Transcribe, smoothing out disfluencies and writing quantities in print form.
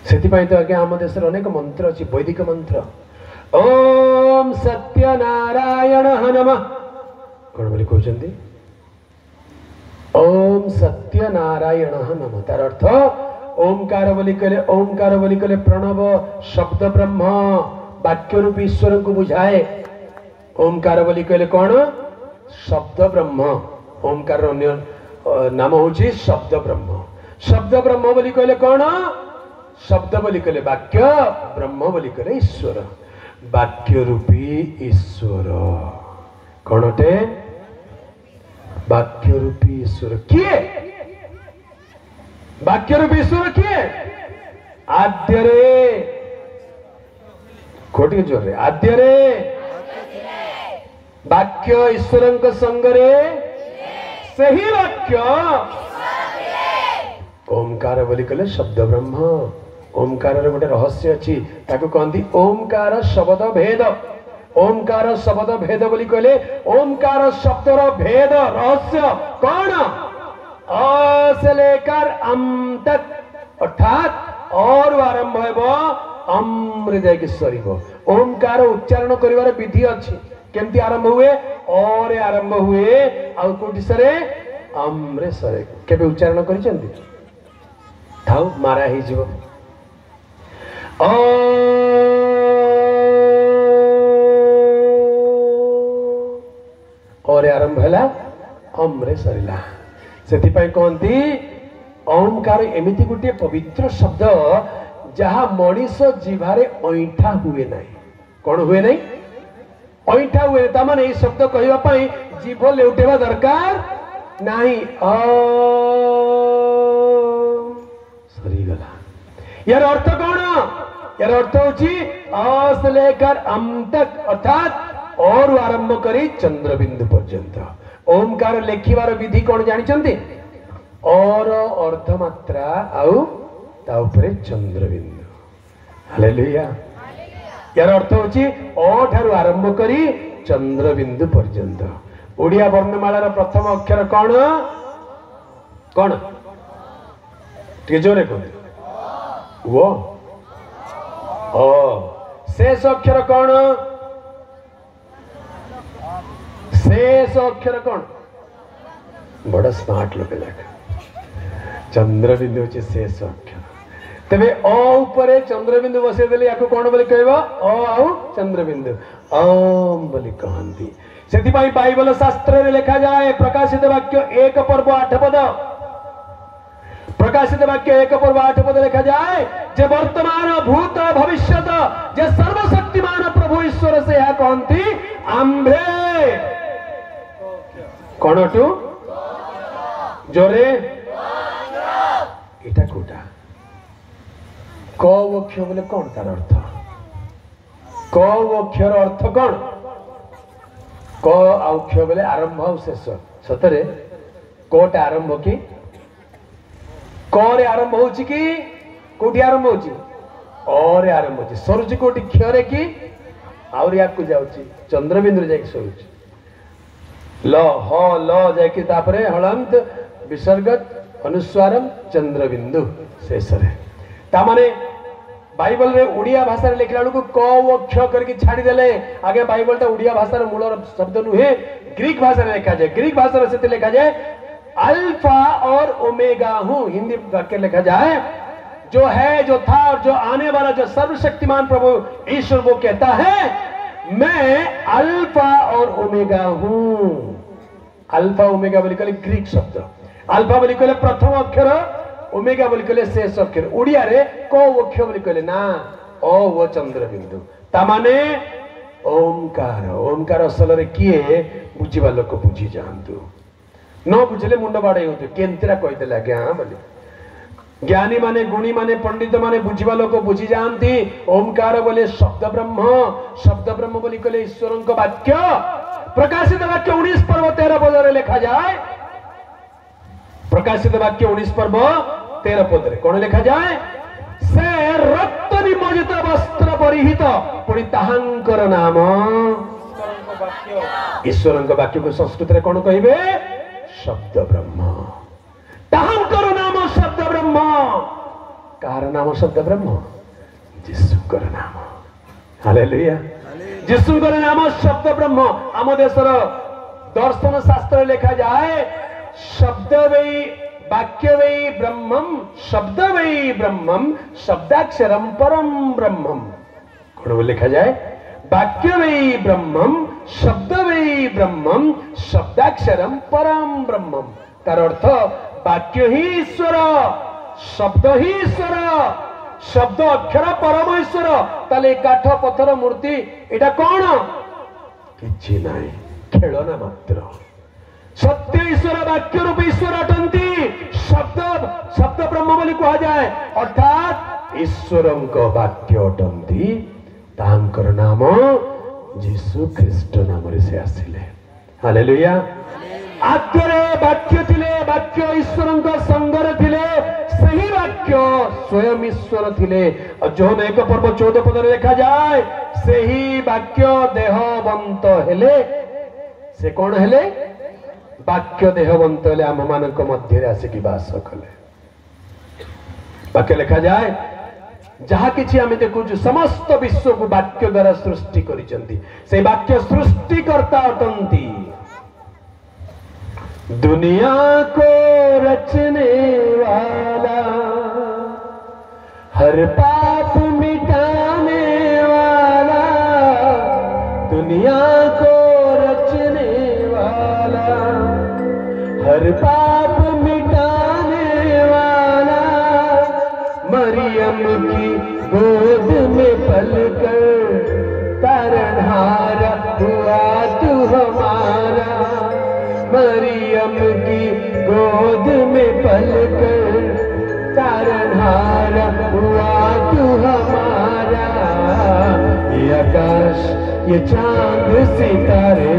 से तो आगे आम देश अनेक मंत्र अच्छी वैदिक मंत्र ओम सत्यनारायण नमः कौन बोली कहते ओम सत्यनारायण नमः तार अर्थ ओंकार बोली कहले प्रणव शब्द ब्रह्म वाक्य रूप ईश्वर को बुझाए ओंकार बोली कहले कौन शब्द ब्रह्म ओंकार नाम हूँ शब्द ब्रह्म बोली कहले कौन शब्द बोली कहले वाक्य ब्रह्म बोली कहले ईश्वर वाक्य रूपी ईश्वर कौनटे वाक्य रूपी ईश्वर किए वाक्य रूपी ईश्वर किए आद्य रे कोटि जोर रे आद्य रे वाक्य ईश्वर संगरे से ही वाक्य ओंकार बोली कहले शब्द ब्रह्म ओंकार गोटे रहस्य अच्छी ताको कहती ओंकार शब्द भेद ओंकार शब्द भेद बोली कहले ओंकार शब्दर भेद रहस्य कौन अ से लेकर अम तक अर्थात और आरंभ हो अम्रे जाके सर ओंकार उच्चारण कर विधि अच्छी केमती आरंभ हुए और आरंभ हुए आउ कोटि सरे अम्रे सरे केबे उच्चारण करिसेंती थाउ मारा ही जीव और आरंभ है अम्रे सरिला से कहती ओंकार एमती गोटे पवित्र शब्द जहा मनीष जीवारे ऐठा हुए ना कौन हुए नहीं ऐठा हुए तामाने ये शब्द कहवाई जीभ लेउटेवा दरकार नहीं सरीगला यार अर्थ कौन यार अर्थ होची अ से लेकर अम तक अर्थात और आरंभ करी चंद्रबिंदु पर्यंत ओंकार लेखिवार विधि कौन जानिचंती और अर्धमात्रा आउ ता उपरे चंद्रबिंदु हालेलुया यार अर्थ होची अ ठारू आरंभ करी चंद्रबिंदु पर्यंत ओडिया वर्णमालार प्रथम अक्षर कौन कौन टे जोरे कहते वो शेष अक्षर कौन शेष अक्षर कौन बड़ा स्मार्ट लोग चंद्रबिंदु होची शेष अक्षर तेरे अ उपरे चंद्रबिंदु बसई देले याको कौन बोली कहबो अ आउ चंद्रबिंदु ओम बोली कहंती सेति पई बाइबल शास्त्र रे लिखा जाए प्रकाशित वाक्य 1 पर्व 8 पद प्रकाशित वाक्य 1 पर्व 8 पद लिखा जाए जे वर्तमान भूत भविष्यत जे सर्वशक्तिमान प्रभु ईश्वर से यह कहंती आंभे कोनटू जोरे एटा कोटा क अक्षर बोले कौन तार अर्थ क अक्षर अर्थ कौन क अक्षर बोले आरंभ और शेष सतरे कोटा आरंभ की क रे आरंभ होची कि कोठी आरंभ होची और आरंभ होची सरुची कोठी क्षरे की और या को जाउची चंद्रबिंदु जाके सरुची ल ह ल जाके तापरे हलंत विसर्गत अनुस्वारम चंद्रबिंदु शेष रे ता माने बाइबल रे उड़िया भाषा रे लिखला को क अक्ष करके छाड़ी देले आगे बाइबल ता उड़िया भाषा रे मूल शब्द नुहे ग्रीक भाषा रे लिखा जाए ग्रीक भाषा रे से लिखा जाए अल्फा और ओमेगा हूं हिंदी वाक्य लिखा जाए जो है जो था और जो आने वाला जो सर्वशक्तिमान प्रभु ईश्वर वो कहता है मैं अल्फा और ओमेगा हूं अल्फा ओमेगा बोली कहले ग्रीक शब्द अल्फा बोली कहले प्रथम अक्षर ओमेगा बोली कहले शेष अक्षर उड़िया रे को अक्षर बोली कहले ना ओ वो चंद्रबिंदु तामाने ओंकार ओंकार असल रे किए बुझीबा लोक बुझी जानतु न बुझले मुंड बाड़े होते केंतरा कहि देला ज्ञा बोली ज्ञानी माने गुणी माने पंडित माने बुझीबा लोक बुझी जानती ओंकार बोले शब्द ब्रह्म बोली कहले ईश्वरଙ୍କ वाक्य प्रकाशित वाक्य 19 पर्व 13 पद रे लिखा जाए प्रकाशित वाक्य 19 पर्व 13 पद रे कोन लिखा जाए से रक्त निमज्जित वस्त्र परिहित पुणी ताहांकर नाम ईश्वरଙ୍କ वाक्य को संस्कृत रे कोन कहिबे शब्द ब्रह्म ताहांकर नाम शब्द ब्रह्म कार नाम शब्द ब्रह्म जीशुकर नाम हालेलुया जीशुकर नाम शब्द ब्रह्म आम देशर दर्शन शास्त्र लिखा जाए शब्द वै वाक्य वै ब्रह्मम शब्द वै ब्रह्मम शब्दाक्षरम परम ब्रह्मम कौन लिखा जाए वाक्य वै ब्रह्मम शब्द वै ब्रह्मम शब्दाक्षरम परम ब्रह्मम तार अर्थ वाक्य ही ईश्वर शब्द ही ईश्वर शब्द अक्षर परम ईश्वर ताले काठ पत्थर मूर्ति एटा कौन किछि नाही खेलना मात्र सत्य ईश्वर वाक्य रूप ईश्वर अटंती शब्द शब्द ब्रह्म बोली कहा जाए अर्थात ईश्वर वाक्य अटंती तांकर नाम जीशु ख्रीष्ट नाम से आसिले हालेलुया आद्यरे वाक्य थिले वाक्य ईश्वर संगर थिले सही वाक्य स्वयं ईश्वर थिले जोन 1 पर्व 14 पद देखा जाए सही वाक्य देहवंत हेले से कौन हेले वाक्य देहवंत हेले आम मानक मध्य आसिकी वास कले वाक्य लिखा जाए जहा किछि आमे देखुछु समस्त विश्व को वाक्य द्वारा सृष्टि करिसंती से वाक्य सृष्टिकर्ता अटंती दुनिया को रचने वाला हर पाप मिटाने वाला दुनिया को रचने वाला हर पाप मिटाने वाला मरियम की गोद में पलकर तारणहारा हुआ तू हमारा मरियम की गोद में पलकर तारणहारा हुआ तू हमारा ये आकाश ये चांद सितारे